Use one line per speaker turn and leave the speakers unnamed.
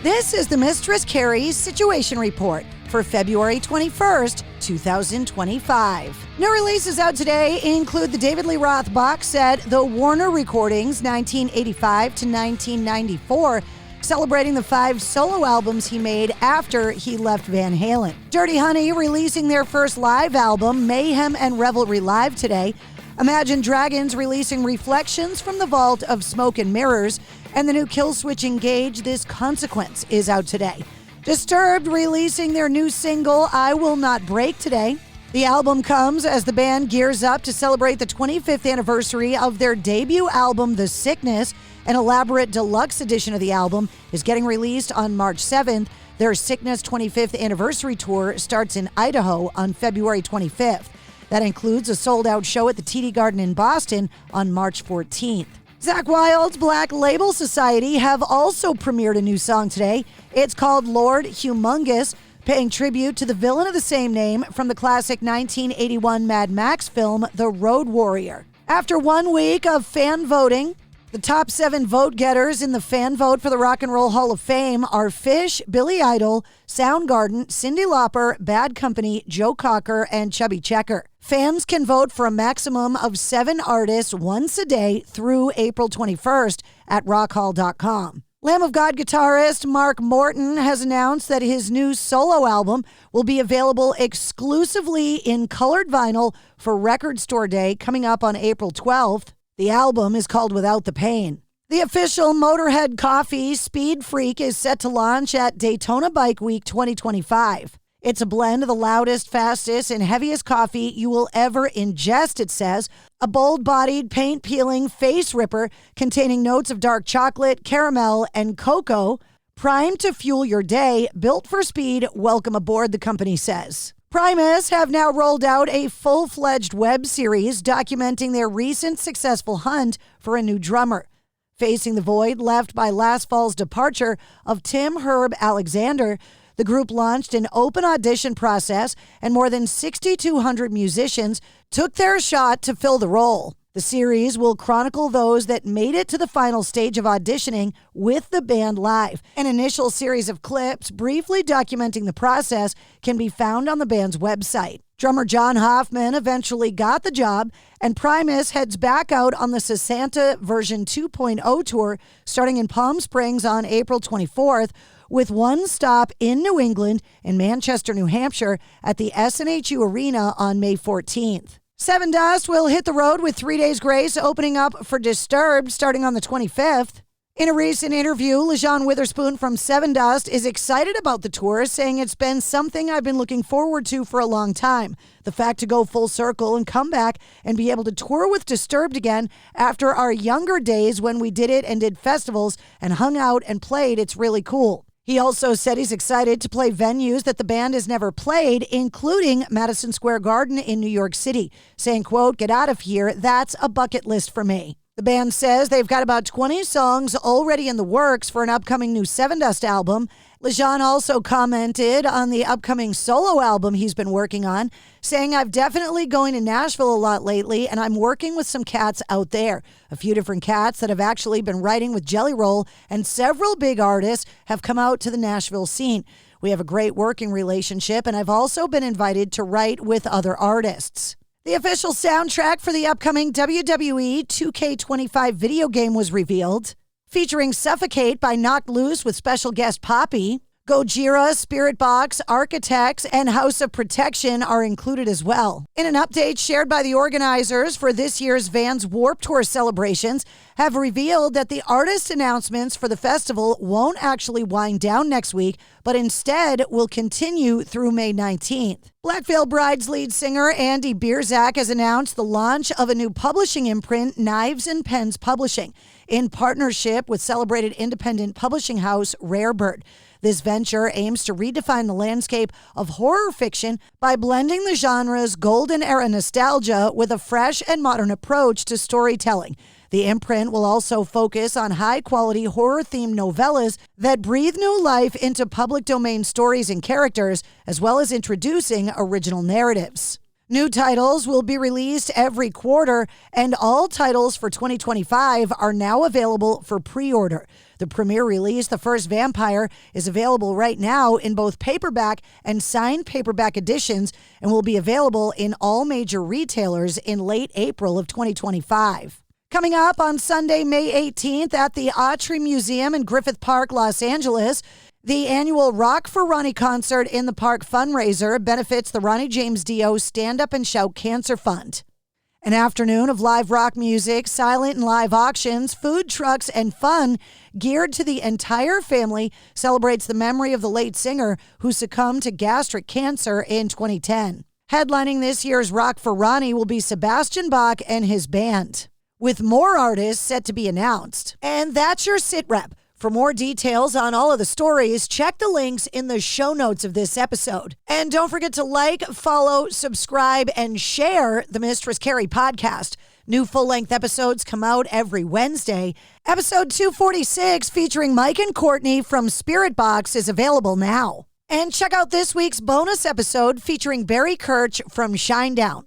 This is the Mistress Carrie Situation Report for February 21st, 2025. New releases out today include the David Lee Roth box set, The Warner Recordings 1985 to 1994, celebrating the 5 solo albums he made after he left Van Halen. Dirty Honey releasing their first live album, Mayhem and Revelry Live today. Imagine Dragons releasing Reflections from the Vault of Smoke and Mirrors, and the new Killswitch Engage, This Consequence, is out today. Disturbed releasing their new single, I Will Not Break today. The album comes as the band gears up to celebrate the 25th anniversary of their debut album, The Sickness. An elaborate deluxe edition of the album is getting released on March 7th. Their Sickness 25th anniversary tour starts in Idaho on February 25th. That includes a sold-out show at the TD Garden in Boston on March 14th. Zakk Wylde's Black Label Society have also premiered a new song today. It's called Lord Humongous, paying tribute to the villain of the same name from the classic 1981 Mad Max film, The Road Warrior. After 1 week of fan voting, the top 7 vote getters in the fan vote for the Rock and Roll Hall of Fame are Phish, Billy Idol, Soundgarden, Cyndi Lauper, Bad Company, Joe Cocker, and Chubby Checker. Fans can vote for a maximum of 7 artists once a day through April 21st at rockhall.com. Lamb of God guitarist Mark Morton has announced that his new solo album will be available exclusively in colored vinyl for Record Store Day coming up on April 12th. The album is called Without the Pain. The official Motorhead coffee, Speed Freak, is set to launch at Daytona Bike Week 2025. It's a blend of the loudest, fastest, and heaviest coffee you will ever ingest, it says. A bold-bodied, paint-peeling face ripper containing notes of dark chocolate, caramel, and cocoa. Primed to fuel your day, built for speed, welcome aboard, the company says. Primus have now rolled out a full-fledged web series documenting their recent successful hunt for a new drummer. Facing the void left by last fall's departure of Tim Herb Alexander, the group launched an open audition process, and more than 6,200 musicians took their shot to fill the role. The series will chronicle those that made it to the final stage of auditioning with the band live. An initial series of clips briefly documenting the process can be found on the band's website. Drummer John Hoffman eventually got the job, and Primus heads back out on the Sasanta version 2.0 tour starting in Palm Springs on April 24th, with one stop in New England and Manchester, New Hampshire at the SNHU Arena on May 14th. Seven Dust will hit the road with 3 Days Grace opening up for Disturbed starting on the 25th. In a recent interview, Lajon Witherspoon from Seven Dust is excited about the tour, saying it's been something I've been looking forward to for a long time. The fact to go full circle and come back and be able to tour with Disturbed again after our younger days when we did it and did festivals and hung out and played, it's really cool. He also said he's excited to play venues that the band has never played, including Madison Square Garden in New York City, saying, quote, "Get out of here, that's a bucket list for me." The band says they've got about 20 songs already in the works for an upcoming new Seven Dust album. Lajon also commented on the upcoming solo album he's been working on, saying, "I've definitely going to Nashville a lot lately, and I'm working with some cats out there. A few different cats that have actually been writing with Jelly Roll, and several big artists have come out to the Nashville scene. We have a great working relationship, and I've also been invited to write with other artists." The official soundtrack for the upcoming WWE 2K25 video game was revealed, featuring Suffocate by Knocked Loose with special guest Poppy. Gojira, Spirit Box, Architects, and House of Protection are included as well. In an update shared by the organizers for this year's Vans Warped Tour celebrations, have revealed that the artist announcements for the festival won't actually wind down next week, but instead will continue through May 19th. Black Veil Bride's lead singer Andy Biersack has announced the launch of a new publishing imprint, Knives and Pens Publishing, in partnership with celebrated independent publishing house Rarebird. This venture aims to redefine the landscape of horror fiction by blending the genre's golden era nostalgia with a fresh and modern approach to storytelling. The imprint will also focus on high-quality horror-themed novellas that breathe new life into public domain stories and characters, as well as introducing original narratives. New titles will be released every quarter, and all titles for 2025 are now available for pre-order. The premiere release, The First Vampire, is available right now in both paperback and signed paperback editions and will be available in all major retailers in late April of 2025. Coming up on Sunday, May 18th at the Autry Museum in Griffith Park, Los Angeles, the annual Rock For Ronnie concert in the park fundraiser benefits the Ronnie James Dio Stand Up and Shout Cancer Fund. An afternoon of live rock music, silent and live auctions, food trucks, and fun geared to the entire family celebrates the memory of the late singer who succumbed to gastric cancer in 2010. Headlining this year's Rock For Ronnie will be Sebastian Bach and his band, with more artists set to be announced. And that's your sit rep. For more details on all of the stories, check the links in the show notes of this episode. And don't forget to like, follow, subscribe, and share the Mistress Carrie Podcast. New full-length episodes come out every Wednesday. Episode 246, featuring Mike and Courtney from Spirit Box, is available now. And check out this week's bonus episode featuring Barry Kirch from Shinedown.